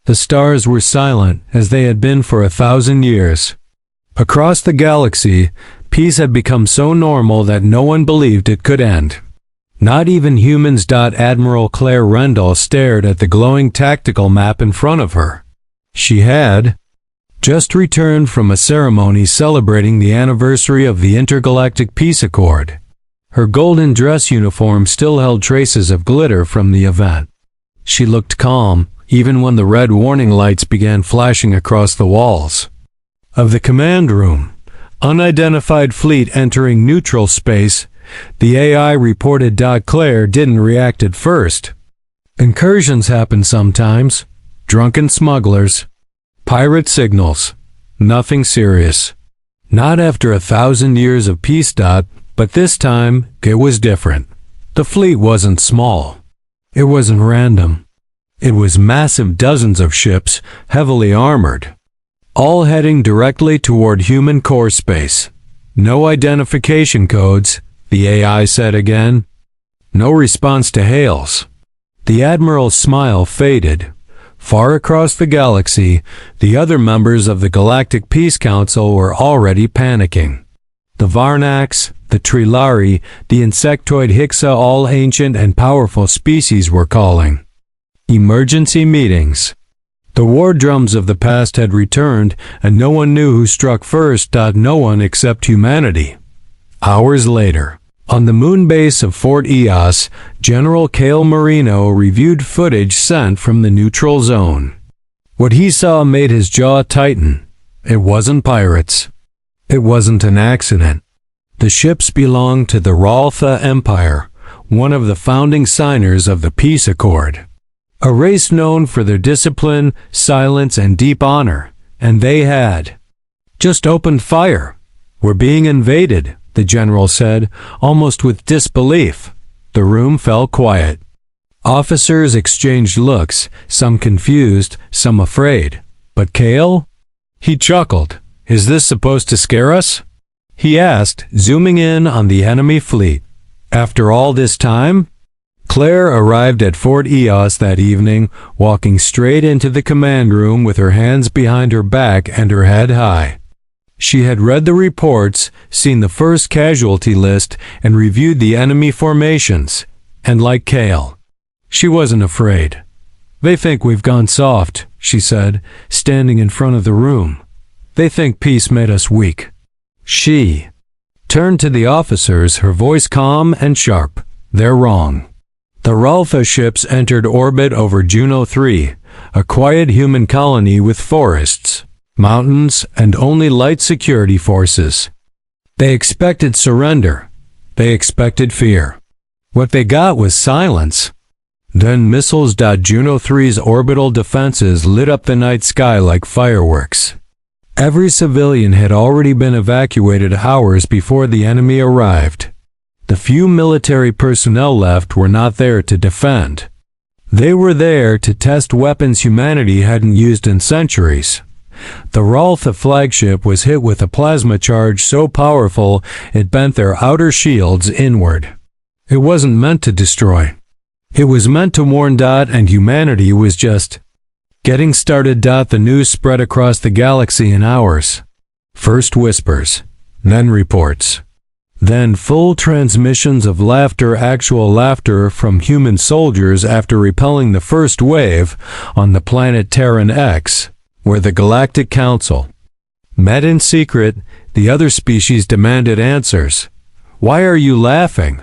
The stars were silent as they had been for 1,000 years. Across the galaxy, peace had become so normal that no one believed it could end. Not even humans. Admiral Claire Rendell stared at the glowing tactical map in front of her. She had just returned from a ceremony celebrating the anniversary of the Intergalactic Peace Accord. Her golden dress uniform still held traces of glitter from the event. She looked calm, even when the red warning lights began flashing across the walls of the command room. Unidentified fleet entering neutral space, the AI reported. Claire didn't react at first. Incursions happen sometimes. Drunken smugglers. Pirate signals. Nothing serious. Not after 1,000 years of peace. But this time, it was different. The fleet wasn't small. It wasn't random. It was massive, dozens of ships, heavily armored, all heading directly toward human core space. No identification codes, the AI said again. No response to hails. The Admiral's smile faded. Far across the galaxy, the other members of the Galactic Peace Council were already panicking. The Varnax, the Trilari, the insectoid Hixa, all ancient and powerful species, were calling emergency meetings. The war drums of the past had returned, and no one knew who struck first. No one except humanity. Hours later, on the moon base of Fort Eos, General Cale Marino reviewed footage sent from the neutral zone. What he saw made his jaw tighten. It wasn't pirates. It wasn't an accident. The ships belonged to the Raltha Empire, one of the founding signers of the Peace Accord. A race known for their discipline, silence, and deep honor, and they had just opened fire. "We're being invaded," the general said, almost with disbelief. The room fell quiet. Officers exchanged looks, some confused, some afraid. But Cale? He chuckled. "Is this supposed to scare us?" he asked, zooming in on the enemy fleet. "After all this time?" Claire arrived at Fort Eos that evening, walking straight into the command room with her hands behind her back and her head high. She had read the reports, seen the first casualty list, and reviewed the enemy formations. And like Cale, she wasn't afraid. "They think we've gone soft," she said, standing in front of the room. "They think peace made us weak." She turned to the officers, her voice calm and sharp. "They're wrong." The Ralpha ships entered orbit over Juno 3, a quiet human colony with forests, mountains, and only light security forces. They expected surrender. They expected fear. What they got was silence. Then missiles. Juno 3's orbital defenses lit up the night sky like fireworks. Every civilian had already been evacuated hours before the enemy arrived. The few military personnel left were not there to defend. They were there to test weapons humanity hadn't used in centuries. The Raltha flagship was hit with a plasma charge so powerful it bent their outer shields inward. It wasn't meant to destroy. It was meant to warn. And humanity was just getting started. The news spread across the galaxy in hours. First whispers, then reports. Then full transmissions of laughter, actual laughter from human soldiers after repelling the first wave on the planet Terran X, where the Galactic Council met in secret. The other species demanded answers. "Why are you laughing?"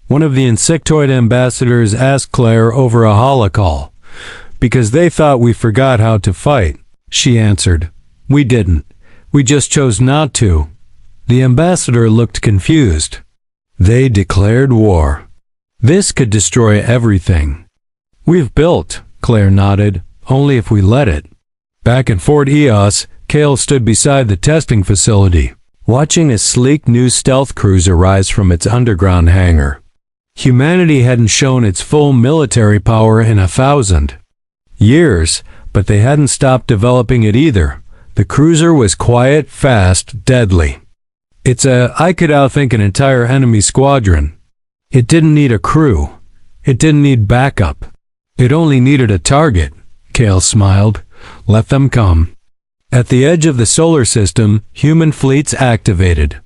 One of the insectoid ambassadors asked Claire over a holocall. "Because they thought we forgot how to fight," she answered. "We didn't. We just chose not to." The ambassador looked confused. "They declared war. This could destroy everything we've built," Claire nodded, "only if we let it." Back at Fort Eos, Cale stood beside the testing facility, watching a sleek new stealth cruiser rise from its underground hangar. Humanity hadn't shown its full military power in 1,000 years, but they hadn't stopped developing it either. The cruiser was quiet, fast, deadly. I could outthink an entire enemy squadron. It didn't need a crew. It didn't need backup. It only needed a target. Kale smiled. Let them come. At the edge of the solar system, human fleets activated.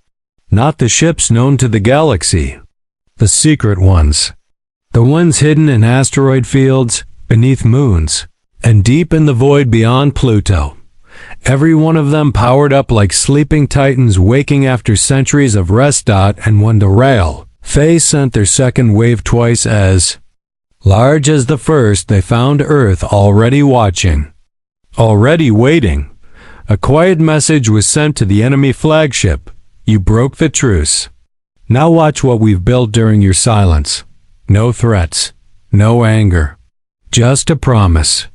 Not the ships known to the galaxy. The secret ones. The ones hidden in asteroid fields, beneath moons, and deep in the void beyond Pluto. Every one of them powered up like sleeping titans waking after centuries of rest. And when the rail, Faye sent their second wave twice as large as the first, they found Earth already watching. Already waiting. A quiet message was sent to the enemy flagship. You broke the truce. Now watch what we've built during your silence. No threats. No anger. Just a promise.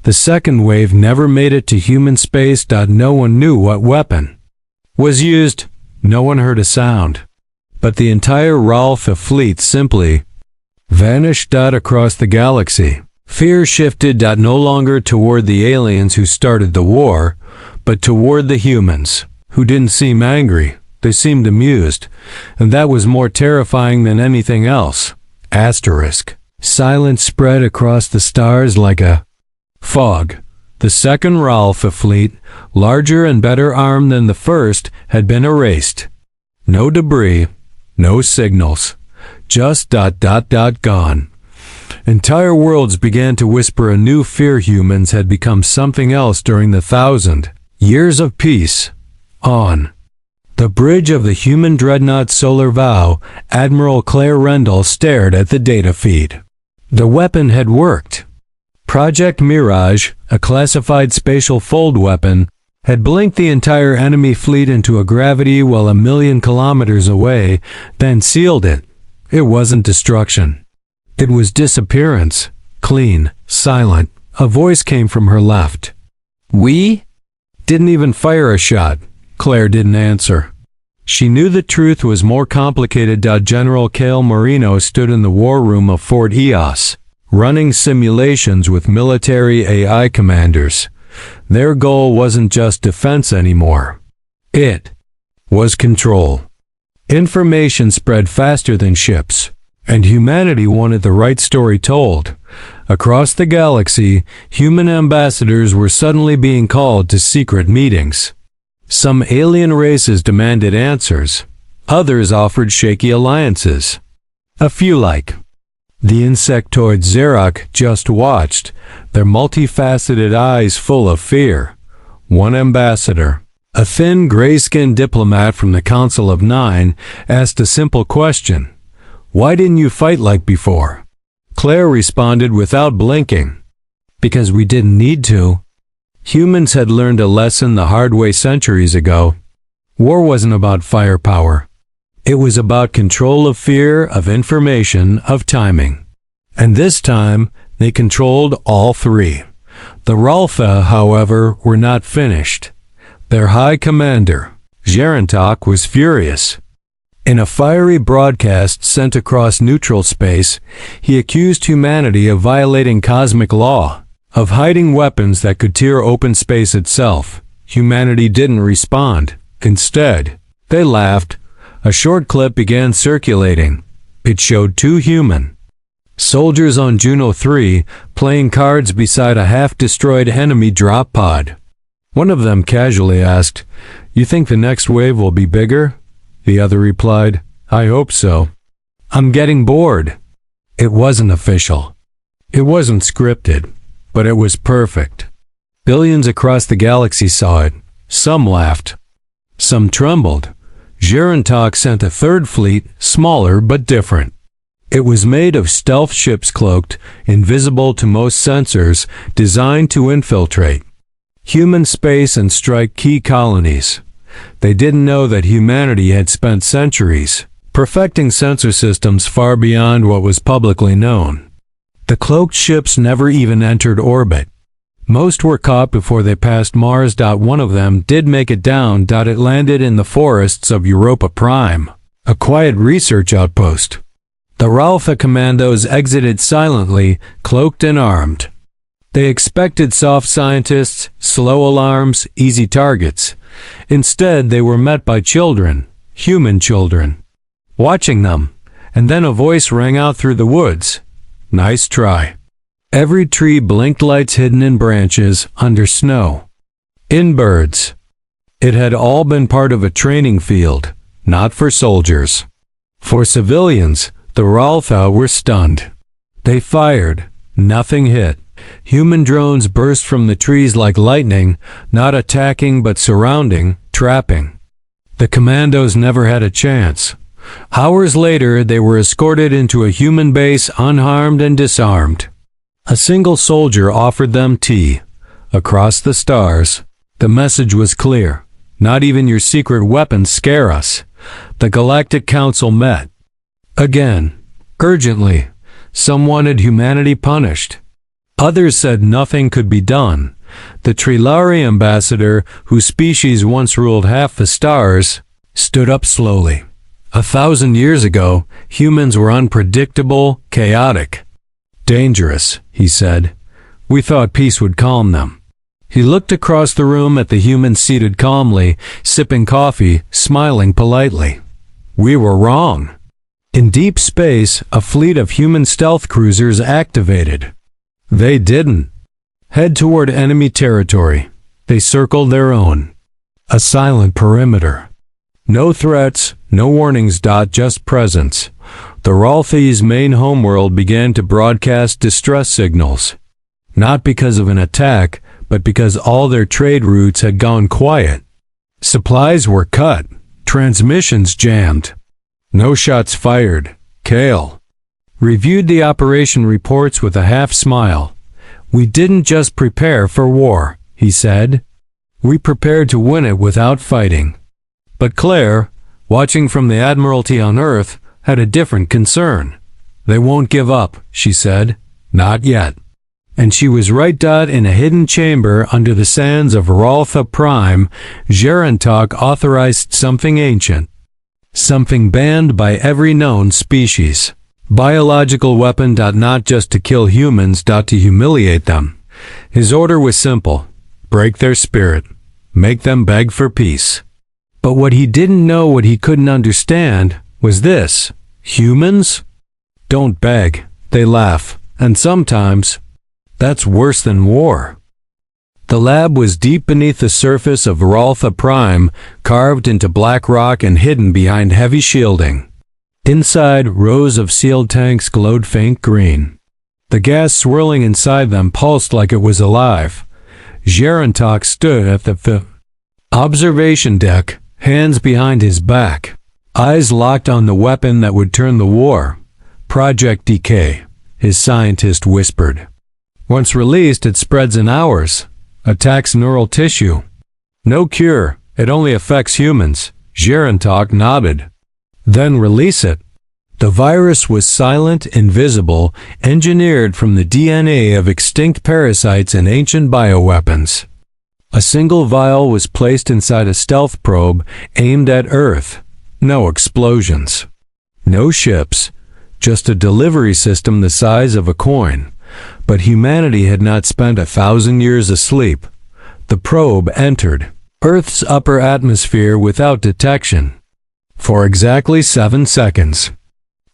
The second wave never made it to human space. No one knew what weapon was used. No one heard a sound. But the entire Ralpha fleet simply vanished. Across the galaxy. Fear shifted. No longer toward the aliens who started the war, but toward the humans, who didn't seem angry. They seemed amused, and that was more terrifying than anything else. Asterisk. Silence spread across the stars like a fog. The second Ralpha fleet, larger and better armed than the first, had been erased. No debris, no signals, just ... gone. Entire worlds began to whisper a new fear. Humans had become something else during the 1,000 years of peace. On the bridge of the human dreadnought Solar Vow, Admiral Claire Rendell stared at the data feed. The weapon had worked. Project Mirage, a classified spatial fold weapon, had blinked the entire enemy fleet into a gravity well 1,000,000 kilometers away, then sealed it. It wasn't destruction. It was disappearance. Clean, silent. A voice came from her left. We didn't even fire a shot. Claire didn't answer. She knew the truth was more complicated. General Cale Marino stood in the war room of Fort Eos, running simulations with military AI commanders. Their goal wasn't just defense anymore. It was control. Information spread faster than ships, and humanity wanted the right story told. Across the galaxy, human ambassadors were suddenly being called to secret meetings. Some alien races demanded answers. Others offered shaky alliances. A few, like the insectoid Xerox, just watched, their multifaceted eyes full of fear. One ambassador, a thin, gray-skinned diplomat from the Council of Nine, asked a simple question. Why didn't you fight like before? Claire responded without blinking. Because we didn't need to. Humans had learned a lesson the hard way centuries ago. War wasn't about firepower. It was about control of fear, of information, of timing. And this time, they controlled all three. The Ralpha, however, were not finished. Their high commander, Gerontok, was furious. In a fiery broadcast sent across neutral space, he accused humanity of violating cosmic law, of hiding weapons that could tear open space itself. Humanity didn't respond. Instead, they laughed. A short clip began circulating. It showed two human soldiers on Juno 3 playing cards beside a half-destroyed enemy drop pod. One of them casually asked, "You think the next wave will be bigger?" The other replied, "I hope so. I'm getting bored." It wasn't official. It wasn't scripted, but it was perfect. Billions across the galaxy saw it. Some laughed. Some trembled. Gerontok sent a third fleet, smaller but different. It was made of stealth ships cloaked, invisible to most sensors, designed to infiltrate human space and strike key colonies. They didn't know that humanity had spent centuries perfecting sensor systems far beyond what was publicly known. The cloaked ships never even entered orbit. Most were caught before they passed Mars. One of them did make it down. It landed in the forests of Europa Prime, a quiet research outpost. The Ralpha commandos exited silently, cloaked and armed. They expected soft scientists, slow alarms, easy targets. Instead, they were met by children, human children, watching them, and then a voice rang out through the woods. "Nice try." Every tree blinked lights hidden in branches under snow. In birds. It had all been part of a training field, not for soldiers. For civilians, the Raltha were stunned. They fired. Nothing hit. Human drones burst from the trees like lightning, not attacking but surrounding, trapping. The commandos never had a chance. Hours later, they were escorted into a human base unharmed and disarmed. A single soldier offered them tea. Across the stars, the message was clear. Not even your secret weapons scare us. The Galactic Council met. Again, urgently. Some wanted humanity punished. Others said nothing could be done. The Trilari ambassador, whose species once ruled half the stars, stood up slowly. 1,000 years ago, humans were unpredictable, chaotic. Dangerous, he said. We thought peace would calm them. He looked across the room at the humans seated calmly, sipping coffee, smiling politely. We were wrong. In deep space, a fleet of human stealth cruisers activated. They didn't head toward enemy territory. They circled their own. A silent perimeter. No threats, no warnings. Just presence. The Ralthi's main homeworld began to broadcast distress signals. Not because of an attack, but because all their trade routes had gone quiet. Supplies were cut. Transmissions jammed. No shots fired. Kale reviewed the operation reports with a half smile. We didn't just prepare for war, he said. We prepared to win it without fighting. But Claire, watching from the Admiralty on Earth, had a different concern. They won't give up, she said. Not yet. And she was right. In a hidden chamber under the sands of Raltha Prime, Gerontok authorized something ancient. Something banned by every known species. Biological weapon. Not just to kill humans. To humiliate them. His order was simple. Break their spirit. Make them beg for peace. But what he didn't know, what he couldn't understand, was this. Humans don't beg. They laugh. And sometimes, that's worse than war. The lab was deep beneath the surface of Raltha Prime, carved into black rock and hidden behind heavy shielding. Inside, rows of sealed tanks glowed faint green. The gas swirling inside them pulsed like it was alive. Gerontok stood at the observation deck, hands behind his back, eyes locked on the weapon that would turn the war. Project Decay, his scientist whispered. Once released, it spreads in hours. Attacks neural tissue. No cure. It only affects humans. Gerontok nodded. Then release it. The virus was silent, invisible, engineered from the DNA of extinct parasites and ancient bioweapons. A single vial was placed inside a stealth probe aimed at Earth. No explosions. No ships. Just a delivery system the size of a coin. But humanity had not spent 1,000 years asleep. The probe entered Earth's upper atmosphere without detection. For exactly 7 seconds.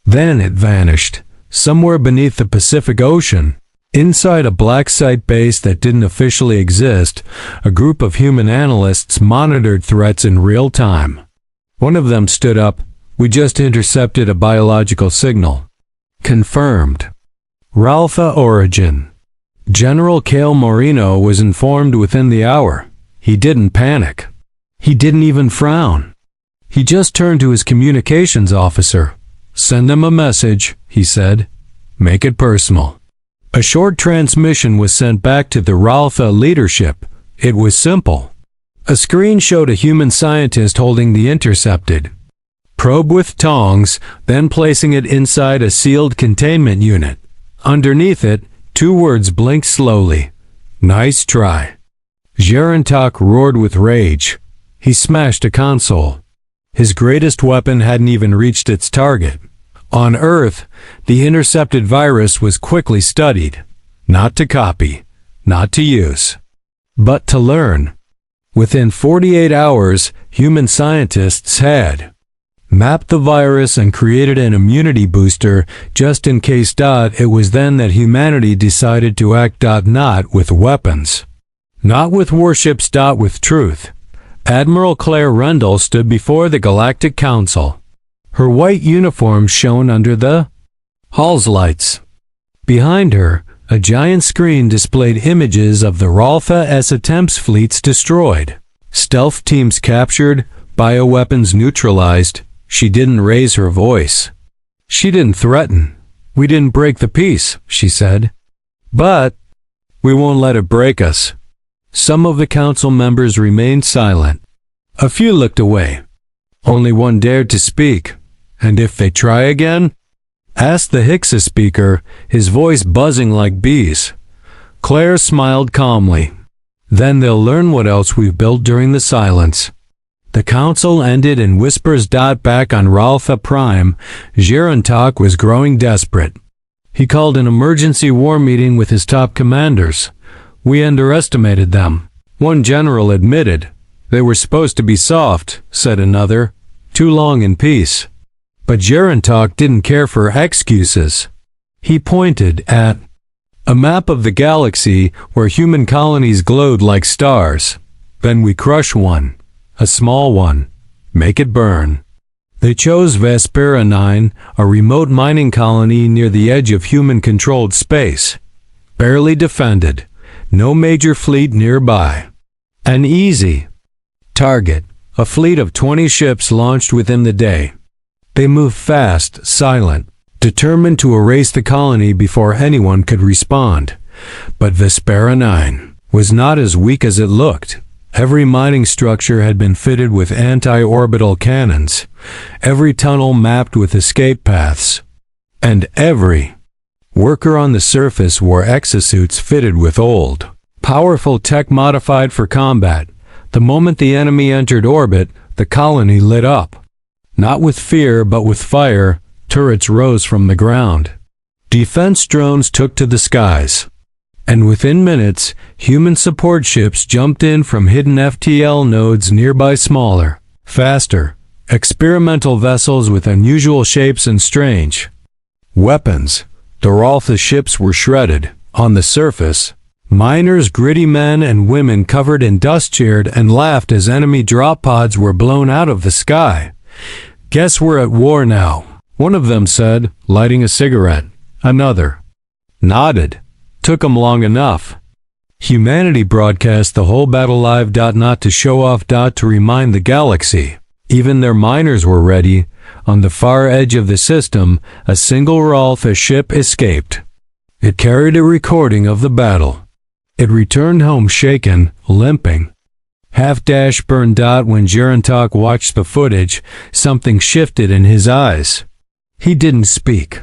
Then it vanished, somewhere beneath the Pacific Ocean. Inside a black site base that didn't officially exist, a group of human analysts monitored threats in real time. One of them stood up. We just intercepted a biological signal. Confirmed. Raltha origin. General Cale Moreno was informed within the hour. He didn't panic. He didn't even frown. He just turned to his communications officer. Send them a message, he said. Make it personal. A short transmission was sent back to the Raltha leadership. It was simple. A screen showed a human scientist holding the intercepted probe with tongs, then placing it inside a sealed containment unit. Underneath it, 2 words blinked slowly. Nice try. Gerontok roared with rage. He smashed a console. His greatest weapon hadn't even reached its target. On Earth, the intercepted virus was quickly studied. Not to copy, not to use, but to learn. Within 48 hours, human scientists had mapped the virus and created an immunity booster just in case. It was then that humanity decided to act. Not with weapons. Not with warships. With truth. Admiral Claire Rendell stood before the Galactic Council. Her white uniform shone under the hall's lights. Behind her, a giant screen displayed images of the Ralpha S attempts, fleets destroyed, stealth teams captured, bioweapons neutralized. She didn't raise her voice. She didn't threaten. We didn't break the peace, she said. But we won't let it break us. Some of the council members remained silent. A few looked away. Only one dared to speak. And if they try again? Asked the Hixa speaker, his voice buzzing like bees. Claire smiled calmly. Then they'll learn what else we've built during the silence. The council ended in whispers. Back on Ralpha Prime, Gerontok was growing desperate. He called an emergency war meeting with his top commanders. We underestimated them. One general admitted. They were supposed to be soft, said another. Too long in peace. But Gerontok didn't care for excuses. He pointed at a map of the galaxy where human colonies glowed like stars. Then we crush one. A small one. Make it burn. They chose Vespera 9, a remote mining colony near the edge of human-controlled space. Barely defended. No major fleet nearby. An easy target. A fleet of 20 ships launched within the day. They moved fast, silent, determined to erase the colony before anyone could respond. But Vespera 9 was not as weak as it looked. Every mining structure had been fitted with anti-orbital cannons, every tunnel mapped with escape paths, and every worker on the surface wore exosuits fitted with old, powerful tech modified for combat. The moment the enemy entered orbit, the colony lit up. Not with fear, but with fire. Turrets rose from the ground. Defense drones took to the skies. And within minutes, human support ships jumped in from hidden FTL nodes nearby. Smaller, faster, experimental vessels with unusual shapes and strange weapons. The Ralpha ships were shredded. On the surface, miners, gritty men and women covered in dust cheered and laughed as enemy drop pods were blown out of the sky. Guess we're at war now, one of them said, lighting a cigarette. Another nodded. Took 'em long enough. Humanity broadcast the whole battle live. Not to show off. To remind the galaxy. Even their miners were ready. On the far edge of the system, a single Ralpha ship escaped. It carried a recording of the battle. It returned home shaken, limping. Burned. When Gerontok watched the footage, something shifted in his eyes. He didn't speak.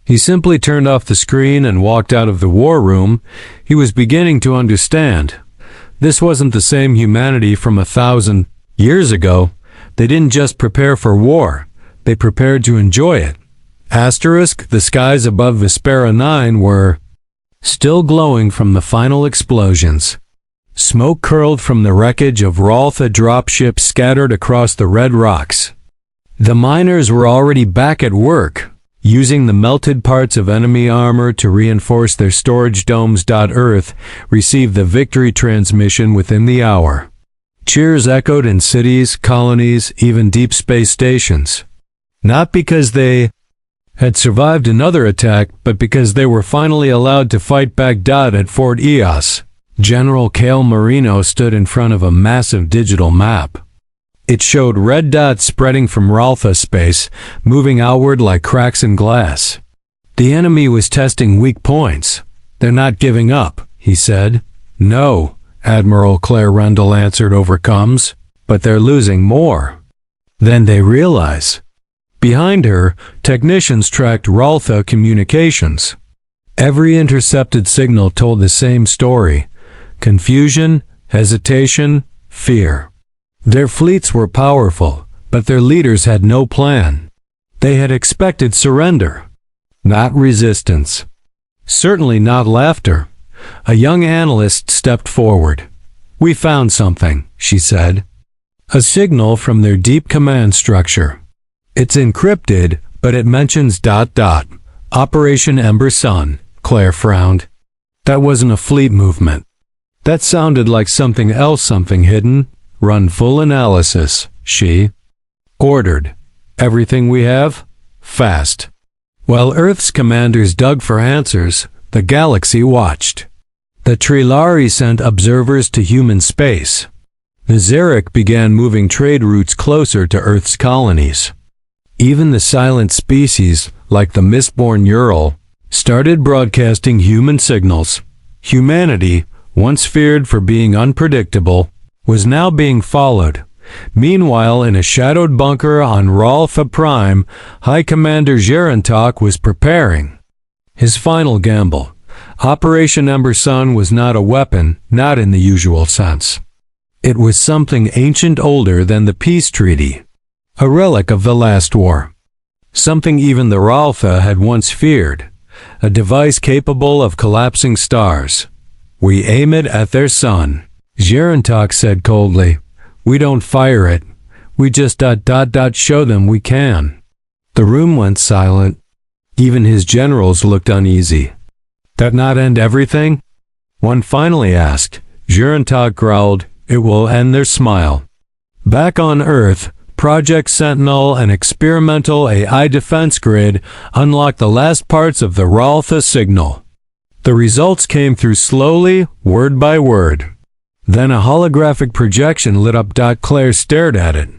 He simply turned off the screen and walked out of the war room. He was beginning to understand. This wasn't the same humanity from 1,000 years ago. They didn't just prepare for war. They prepared to enjoy it. The skies above Vespera 9 were still glowing from the final explosions. Smoke curled from the wreckage of Ralpha dropships scattered across the red rocks. The miners were already back at work, using the melted parts of enemy armor to reinforce their storage domes. Earth received the victory transmission within the hour. Cheers echoed in cities, colonies, even deep space stations. Not because they had survived another attack, but because they were finally allowed to fight back. At Fort Eos, General Cale Marino stood in front of a massive digital map. It showed red dots spreading from Ralpha space, moving outward like cracks in glass. The enemy was testing weak points. They're not giving up, he said. No, Admiral Claire Rendell answered, overcomes, but they're losing more. Then they realize. Behind her, technicians tracked Ralpha communications. Every intercepted signal told the same story. Confusion, hesitation, fear. Their fleets were powerful, but their leaders had no plan. They had expected surrender, not resistance. Certainly not laughter. A young analyst stepped forward. We found something, she said. A signal from their deep command structure. It's encrypted, but it mentions ... Operation Ember Sun. Claire frowned. That wasn't a fleet movement. That sounded like something else, something hidden. Run full analysis, she ordered. Everything we have? Fast. While Earth's commanders dug for answers, the galaxy watched. The Trilari sent observers to human space. Nazarick began moving trade routes closer to Earth's colonies. Even the silent species, like the Mistborn Ural, started broadcasting human signals. Humanity, once feared for being unpredictable, was now being followed. Meanwhile, in a shadowed bunker on Ralpha Prime, High Commander Gerontok was preparing his final gamble. Operation Ember Sun was not a weapon, not in the usual sense. It was something ancient, older than the peace treaty, a relic of the last war. Something even the Ralpha had once feared, a device capable of collapsing stars. We aim it at their sun, Gerontok said coldly. We don't fire it. We just ... show them we can. The room went silent. Even his generals looked uneasy. That not end everything? One finally asked. Gerontok growled, it will end their smile. Back on Earth, Project Sentinel, an experimental AI defense grid, unlocked the last parts of the Ralpha signal. The results came through slowly, word by word. Then a holographic projection lit up. Claire stared at it.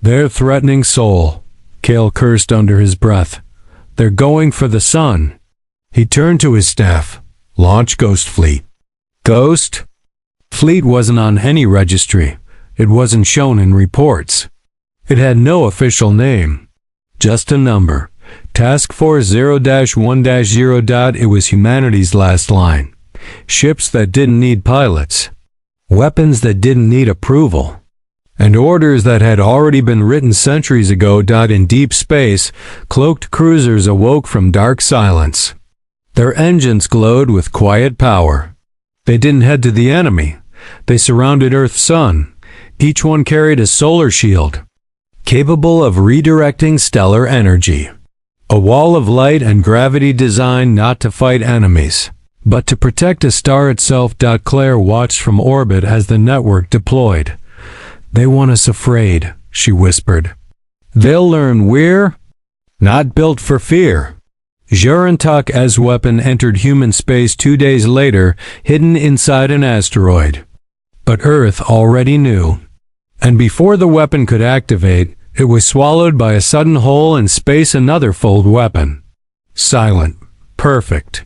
Their threatening soul. Cale cursed under his breath. They're going for the sun. He turned to his staff. Launch Ghost Fleet. Ghost? Fleet wasn't on any registry. It wasn't shown in reports. It had no official name. Just a number. Task Force 0-1-0. It was humanity's last line. Ships that didn't need pilots. Weapons that didn't need approval. And orders that had already been written centuries ago. In deep space, cloaked cruisers awoke from dark silence. Their engines glowed with quiet power. They didn't head to the enemy. They surrounded Earth's sun. Each one carried a solar shield, capable of redirecting stellar energy. A wall of light and gravity designed not to fight enemies, but to protect a star itself. Claire watched from orbit as the network deployed. They want us afraid, she whispered. They'll learn we're not built for fear. Gerontok's weapon entered human space 2 days later, hidden inside an asteroid. But Earth already knew. And before the weapon could activate, it was swallowed by a sudden hole in space. Another fold weapon. Silent. Perfect.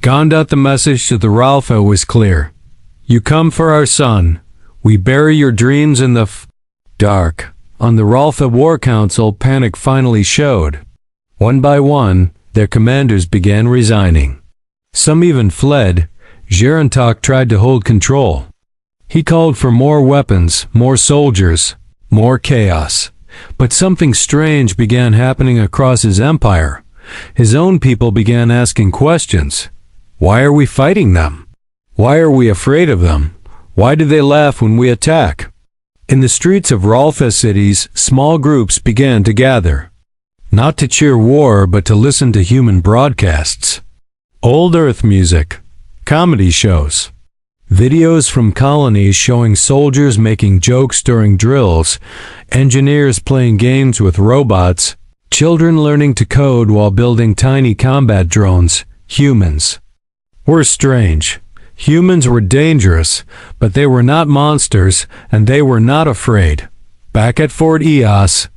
Gone. The message to the Ralpha was clear. You come for our sun. We bury your dreams in the dark. On the Ralpha War Council, panic finally showed. One by one, their commanders began resigning. Some even fled. Gerontok tried to hold control. He called for more weapons, more soldiers, more chaos. But something strange began happening across his empire. His own people began asking questions. Why are we fighting them? Why are we afraid of them? Why do they laugh when we attack? In the streets of Ralpha cities, small groups began to gather. Not to cheer war, but to listen to human broadcasts. Old Earth music. Comedy shows. Videos from colonies showing soldiers making jokes during drills, engineers playing games with robots, children learning to code while building tiny combat drones. Humans were strange. Humans were dangerous, but they were not monsters, and they were not afraid. Back at Fort Eos,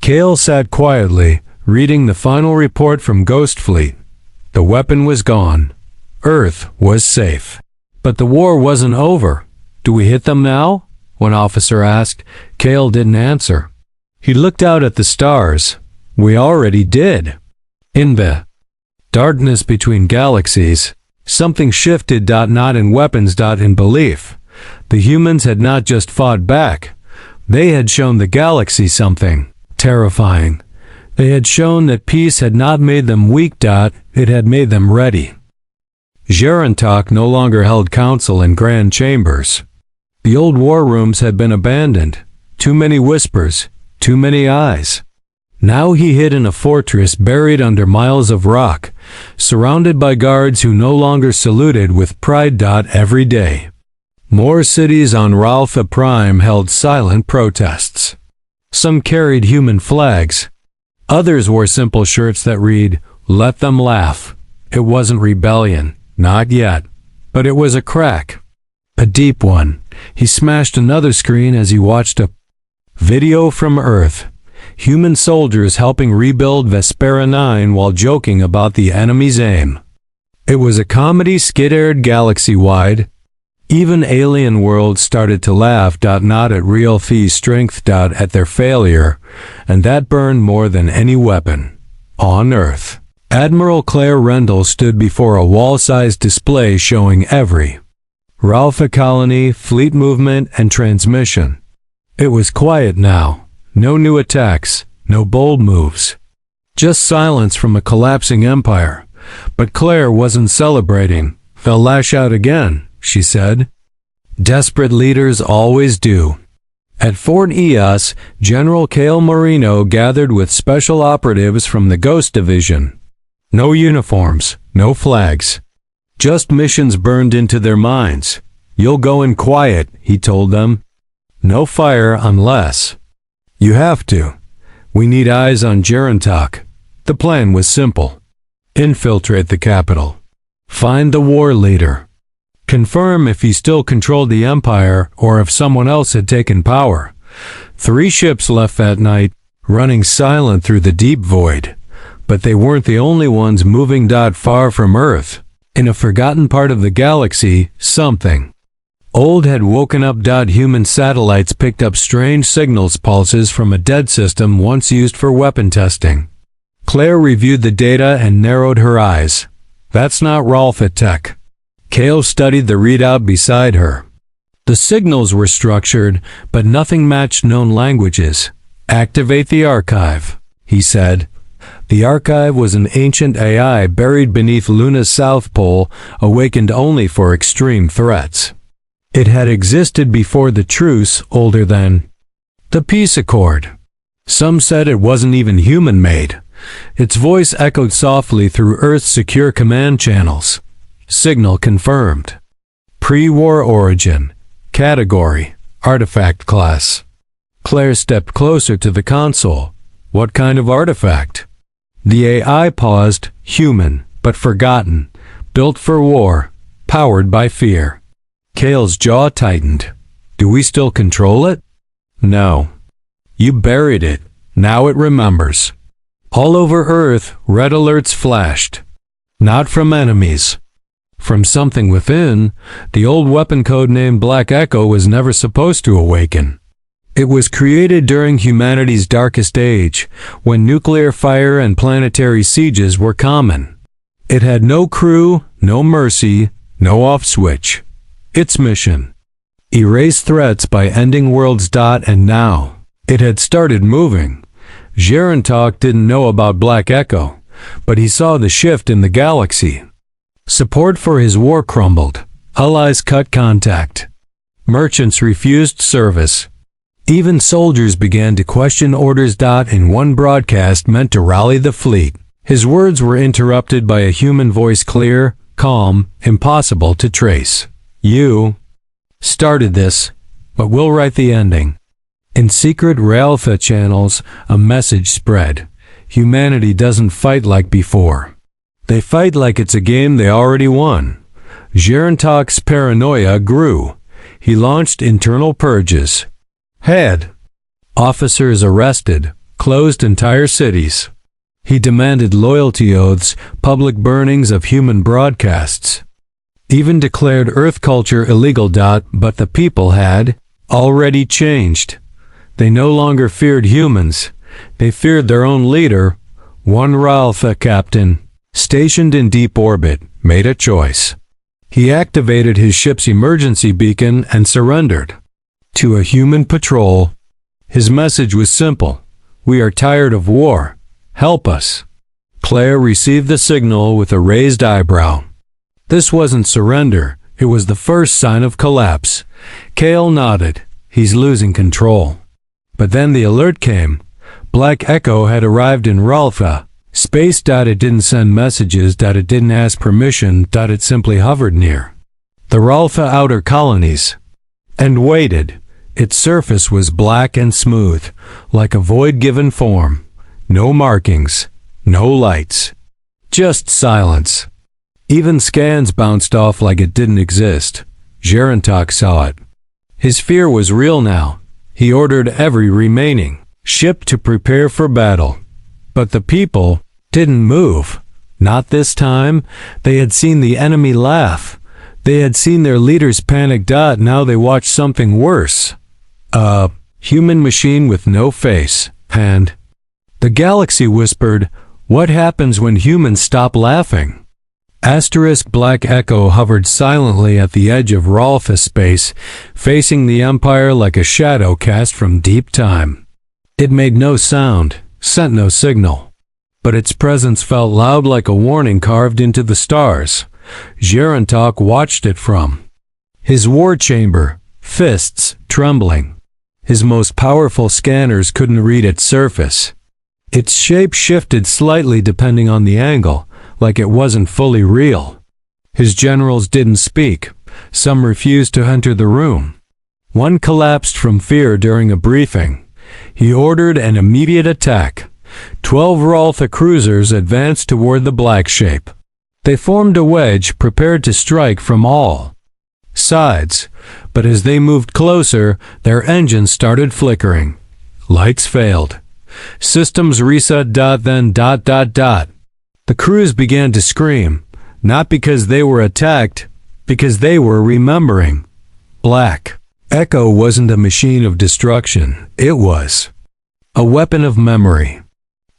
Cale sat quietly, reading the final report from Ghost Fleet. The weapon was gone. Earth was safe. But the war wasn't over. Do we hit them now? One officer asked. Cale didn't answer. He looked out at the stars. We already did. In the darkness between galaxies, something shifted. Not in weapons. In belief. The humans had not just fought back. They had shown the galaxy something terrifying. They had shown that peace had not made them weak. It had made them ready. Gerontok no longer held council in grand chambers. The old war rooms had been abandoned. Too many whispers, too many eyes. Now he hid in a fortress buried under miles of rock, surrounded by guards who no longer saluted with pride. Every day, more cities on Ralpha Prime held silent protests. Some carried human flags. Others wore simple shirts that read, "Let them laugh." It wasn't rebellion, not yet, but it was a crack. A deep one. He smashed another screen as he watched a video from Earth. Human soldiers helping rebuild Vespera 9 while joking about the enemy's aim. It was a comedy skit aired galaxy-wide. Even alien worlds started to laugh. Not at real Fee's strength. At their failure, and that burned more than any weapon. On Earth, Admiral Claire Rendell stood before a wall-sized display showing every Ralpha colony, fleet movement, and transmission. It was quiet now. No new attacks, no bold moves. Just silence from a collapsing empire. But Claire wasn't celebrating. "They'll lash out again," she said. Desperate leaders always do. At Fort Eos, General Cale Marino gathered with special operatives from the Ghost Division. No uniforms, no flags. Just missions burned into their minds. "You'll go in quiet," he told them. "No fire unless you have to. We need eyes on Gerontok." The plan was simple. Infiltrate the capital. Find the war leader. Confirm if he still controlled the Empire or if someone else had taken power. 3 ships left that night, running silent through the deep void. But they weren't the only ones moving. Far from Earth, in a forgotten part of the galaxy, something old had woken up. Human satellites picked up strange signals pulses from a dead system once used for weapon testing. Claire reviewed the data and narrowed her eyes. "That's not Ralpha tech." Cale studied the readout beside her. The signals were structured, but nothing matched known languages. "Activate the archive," he said. The archive was an ancient AI buried beneath Luna's south pole, awakened only for extreme threats. It had existed before the Truce, older than the Peace Accord. Some said it wasn't even human-made. Its voice echoed softly through Earth's secure command channels. Signal confirmed. Pre-war origin. Category: Artifact class. Claire stepped closer to the console. What kind of artifact? The AI paused. Human, but forgotten. Built for war. Powered by fear. Cale's jaw tightened. "Do we still control it?" "No. You buried it. Now it remembers." All over Earth, red alerts flashed. Not from enemies. From something within. The old weapon code named Black Echo was never supposed to awaken. It was created during humanity's darkest age, when nuclear fire and planetary sieges were common. It had no crew, no mercy, no off switch. Its mission: erase threats by ending worlds. And now, it had started moving. Gerontok didn't know about Black Echo, but he saw the shift in the galaxy. Support for his war crumbled. Allies cut contact. Merchants refused service. Even soldiers began to question orders. In one broadcast meant to rally the fleet, his words were interrupted by a human voice, clear, calm, impossible to trace. "You started this, but we'll write the ending." In secret Ralpha channels, a message spread. Humanity doesn't fight like before. They fight like it's a game they already won. Gerontok's paranoia grew. He launched internal purges. Had officers arrested, closed entire cities. He demanded loyalty oaths, public burnings of human broadcasts. Even declared Earth culture illegal. But the people had already changed. They no longer feared humans. They feared their own leader. One Ralpha captain, stationed in deep orbit, made a choice. He activated his ship's emergency beacon and surrendered to a human patrol. His message was simple: "We are tired of war. Help us." Claire received the signal with a raised eyebrow. This wasn't surrender. It was the first sign of collapse. Cale nodded. He's losing control. But then the alert came. Black Echo had arrived in Ralpha. Space. It didn't send messages. It didn't ask permission. It simply hovered near the Ralpha outer colonies and waited. Its surface was black and smooth, like a void-given form. No markings, no lights, just silence. Even scans bounced off like it didn't exist. Gerontok saw it. His fear was real now. He ordered every remaining ship to prepare for battle. But the people didn't move. Not this time. They had seen the enemy laugh. They had seen their leaders panic. Now they watched something worse. A human machine with no face. And the galaxy whispered, "What happens when humans stop laughing?" Black Echo hovered silently at the edge of Ralpha space, facing the Empire like a shadow cast from deep time. It made no sound, sent no signal. But its presence felt loud like a warning carved into the stars. Gerontok watched it from his war chamber, fists trembling. His most powerful scanners couldn't read its surface. Its shape shifted slightly depending on the angle, like it wasn't fully real. His generals didn't speak. Some refused to enter the room. One collapsed from fear during a briefing. He ordered an immediate attack. 12 Ralpha cruisers advanced toward the black shape. They formed a wedge, prepared to strike from all sides. But as they moved closer, their engines started flickering. Lights failed. Systems reset. Then. The crews began to scream, not because they were attacked, because they were remembering. Black Echo wasn't a machine of destruction. It was a weapon of memory.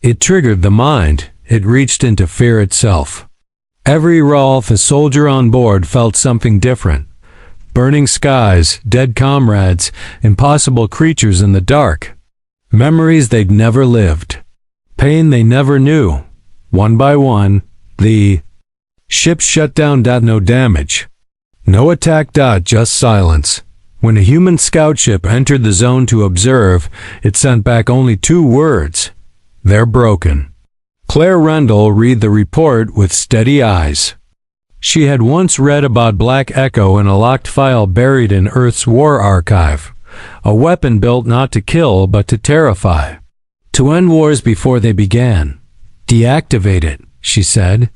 It triggered the mind. It reached into fear itself. Every Ralpha soldier on board felt something different. Burning skies, dead comrades, impossible creatures in the dark. Memories they'd never lived. Pain they never knew. One by one, the ship shut down. No damage. No attack. Just silence. When a human scout ship entered the zone to observe, it sent back only 2 words. "They're broken." Claire Rendell read the report with steady eyes. She had once read about Black Echo in a locked file buried in Earth's war archive. A weapon built not to kill but to terrify. To end wars before they began. "Deactivate it," she said.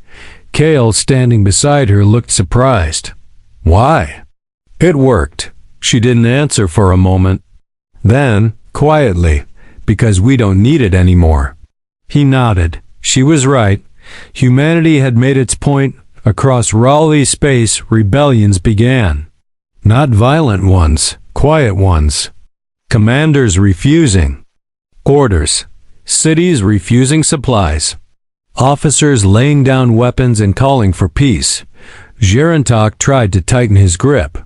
Kale, standing beside her, looked surprised. "Why?" "It worked." She didn't answer for a moment. Then, quietly, "Because we don't need it anymore." He nodded. She was right. Humanity had made its point. Across Raleigh space, rebellions began. Not violent ones, quiet ones. Commanders refusing orders. Cities refusing supplies. Officers laying down weapons and calling for peace. Gerontok tried to tighten his grip.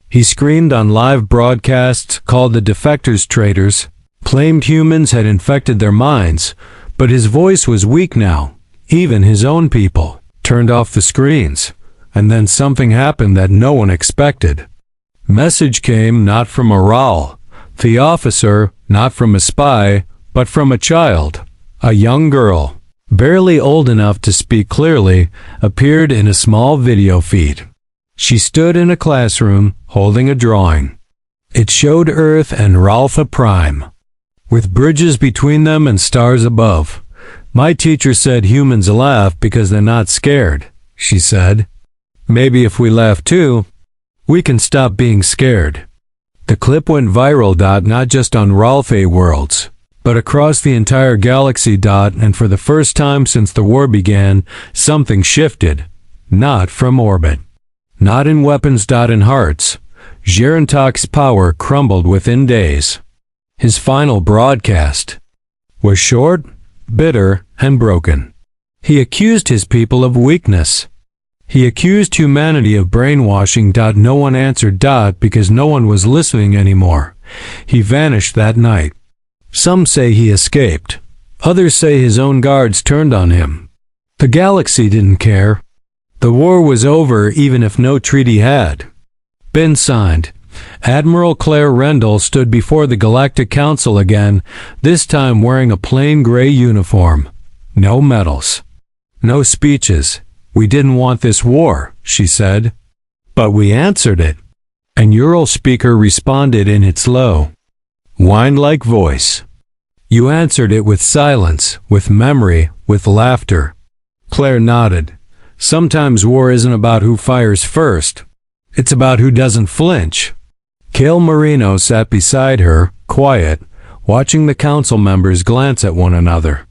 He screamed on live broadcasts, called the defectors traitors, claimed humans had infected their minds, but his voice was weak now. Even his own people turned off the screens, and then something happened that no one expected. Message came not from a Raal, the officer, not from a spy, but from a child. A young girl, barely old enough to speak clearly, appeared in a small video feed. She stood in a classroom, holding a drawing. It showed Earth and Ralpha Prime, with bridges between them and stars above. "My teacher said humans laugh because they're not scared," she said. "Maybe if we laugh too, we can stop being scared." The clip went viral. Not just on Ralpha worlds, but across the entire galaxy. And for the first time since the war began, something shifted. Not from orbit. Not in weapons. In hearts. Gerontok's power crumbled within days. His final broadcast was short, bitter, and broken. He accused his people of weakness. He accused humanity of brainwashing. No one answered. Because no one was listening anymore. He vanished that night. Some say he escaped. Others say his own guards turned on him. The galaxy didn't care. The war was over even if no treaty had been signed. Admiral Claire Rendell stood before the Galactic Council again, this time wearing a plain gray uniform. No medals. No speeches. "We didn't want this war," she said. "But we answered it." An Ural speaker responded in its low, wine-like voice. "You answered it with silence, with memory, with laughter." Claire nodded. "Sometimes war isn't about who fires first. It's about who doesn't flinch." Kale Marino sat beside her, quiet, watching the council members glance at one another.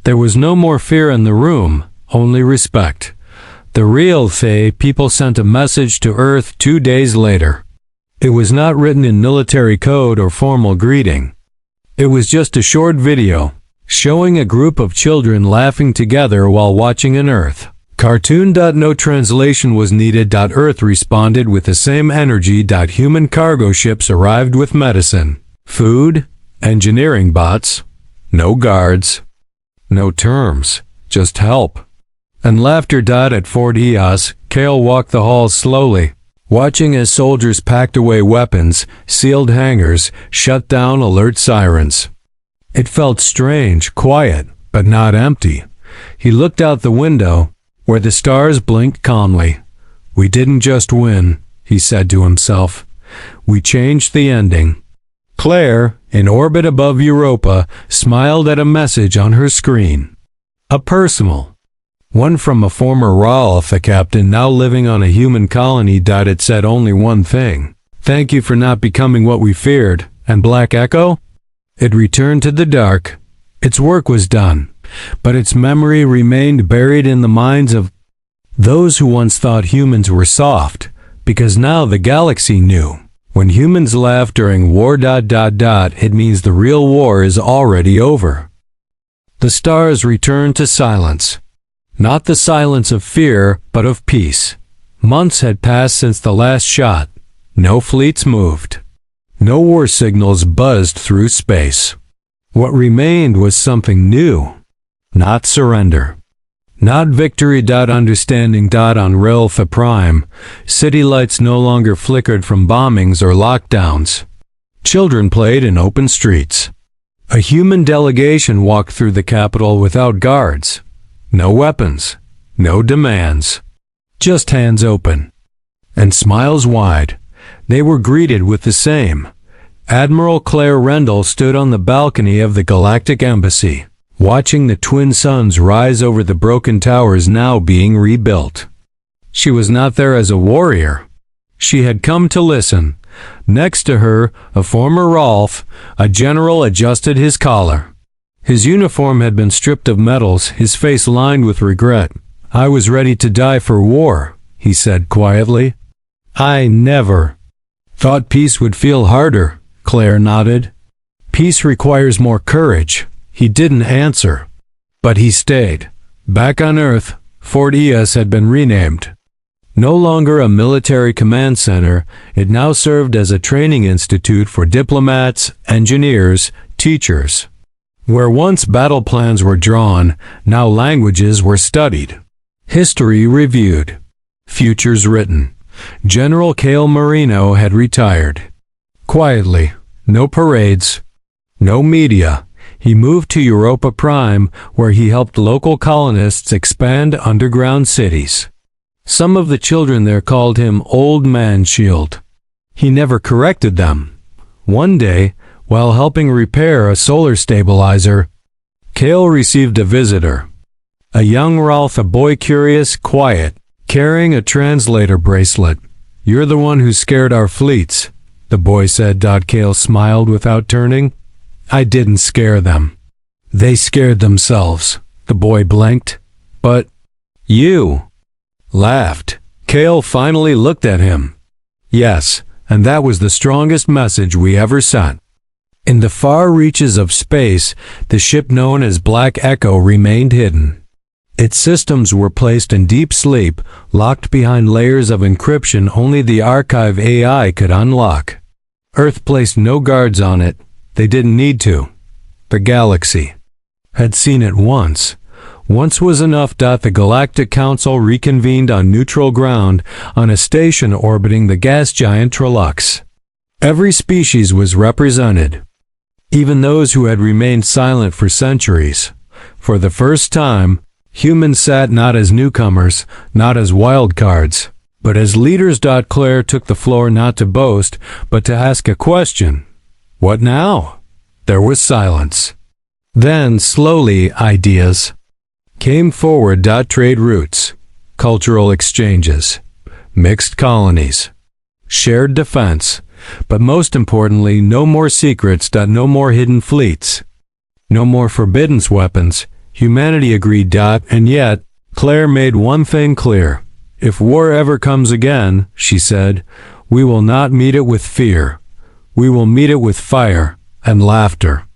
There was no more fear in the room, only respect. The real Fae people sent a message to Earth 2 days later. It was not written in military code or formal greeting. It was just a short video, showing a group of children laughing together while watching an Earth. Cartoon. No translation was needed. Earth responded with the same energy. Human cargo ships arrived with medicine, food, engineering bots. No guards. No terms, just help. And laughter. At Fort Eos, Kale walked the halls slowly, watching as soldiers packed away weapons, sealed hangars, shut down alert sirens. It felt strange, quiet, but not empty. He looked out the window, where the stars blinked calmly. "We didn't just win," he said to himself. "We changed the ending." Claire, in orbit above Europa, smiled at a message on her screen. A personal one from a former Rolf, a captain now living on a human colony. It said only one thing: "Thank you for not becoming what we feared." And Black Echo? It returned to the dark. Its work was done, but its memory remained buried in the minds of those who once thought humans were soft, because now the galaxy knew. When humans laugh during war. It means the real war is already over. The stars returned to silence. Not the silence of fear, but of peace. Months had passed since the last shot. No fleets moved. No war signals buzzed through space. What remained was something new. Not surrender. Not victory. Understanding. On Relfa Prime, city lights no longer flickered from bombings or lockdowns. Children played in open streets. A human delegation walked through the capital without guards. No weapons. No demands. Just hands open. And smiles wide. They were greeted with the same. Admiral Claire Rendell stood on the balcony of the Galactic Embassy, watching the twin suns rise over the broken towers now being rebuilt. She was not there as a warrior. She had come to listen. Next to her, a former Rolf, a general, adjusted his collar. His uniform had been stripped of medals, his face lined with regret. "I was ready to die for war," he said quietly. "I never thought peace would feel harder," Claire nodded. "Peace requires more courage." He didn't answer, but he stayed. Back on Earth, Fort Eos had been renamed. No longer a military command center, it now served as a training institute for diplomats, engineers, teachers. Where once battle plans were drawn, now languages were studied. History reviewed. Futures written. General Kale Marino had retired. Quietly, no parades, no media. He moved to Europa Prime, where he helped local colonists expand underground cities. Some of the children there called him Old Man Shield. He never corrected them. One day, while helping repair a solar stabilizer, Kale received a visitor. A young Rolf, a boy curious, quiet, carrying a translator bracelet. "You're the one who scared our fleets," the boy said. Kale smiled without turning. "I didn't scare them. They scared themselves." The boy blinked. "But you laughed." Kale finally looked at him. "Yes, and that was the strongest message we ever sent." In the far reaches of space, the ship known as Black Echo remained hidden. Its systems were placed in deep sleep, locked behind layers of encryption only the Archive AI could unlock. Earth placed no guards on it. They didn't need to. The galaxy had seen it once. Once was enough. The Galactic Council reconvened on neutral ground on a station orbiting the gas giant Trolux. Every species was represented, even those who had remained silent for centuries. For the first time, humans sat not as newcomers, not as wild cards, but as leaders. Claire took the floor not to boast, but to ask a question. What now? There was silence. Then, slowly, ideas came forward. Trade routes, cultural exchanges, mixed colonies, shared defense, but most importantly, no more secrets. No more hidden fleets, no more forbidden weapons. Humanity agreed. And yet, Claire made one thing clear. If war ever comes again, she said, we will not meet it with fear. We will meet it with fire and laughter.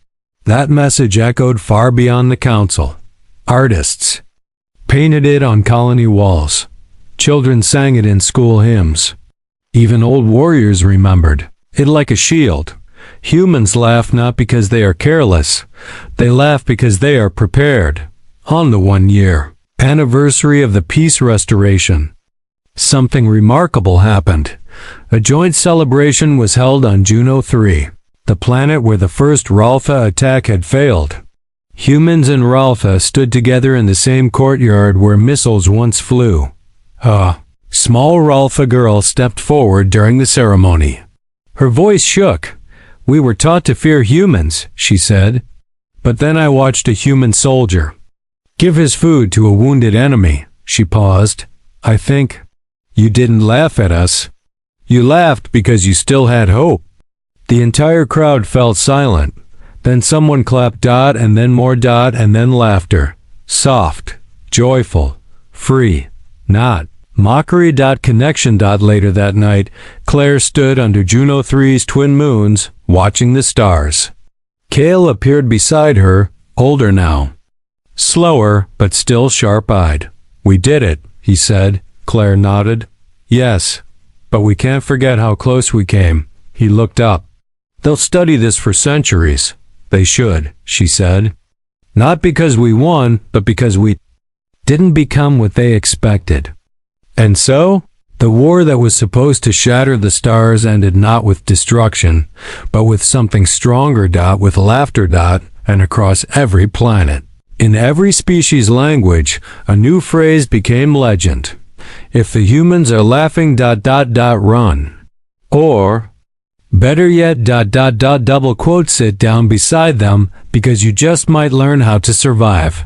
That message echoed far beyond the council. Artists painted it on colony walls. Children sang it in school hymns. Even old warriors remembered it like a shield. Humans laugh not because they are careless. They laugh because they are prepared. On the 1-year anniversary of the peace restoration, something remarkable happened. A joint celebration was held on Juno 3, the planet where the first Ralpha attack had failed. Humans and Ralpha stood together in the same courtyard where missiles once flew. A small Ralpha girl stepped forward during the ceremony. Her voice shook. We were taught to fear humans, she said. But then I watched a human soldier give his food to a wounded enemy. She paused. I think you didn't laugh at us. You laughed because you still had hope. The entire crowd fell silent. Then someone clapped. And then more. And then laughter. Soft, joyful, free, not mockery. Connection. Later that night, Claire stood under Juno 3's twin moons, watching the stars. Cale appeared beside her, older now. Slower, but still sharp-eyed. We did it, he said. Claire nodded. Yes, but we can't forget how close we came. He looked up. They'll study this for centuries. They should, she said. Not because we won, but because we didn't become what they expected. And so, the war that was supposed to shatter the stars ended not with destruction, but with something stronger. With laughter. And across every planet. In every species' language, a new phrase became legend. If the humans are laughing. Run. Or, better yet. Double quote, sit down beside them, because you just might learn how to survive.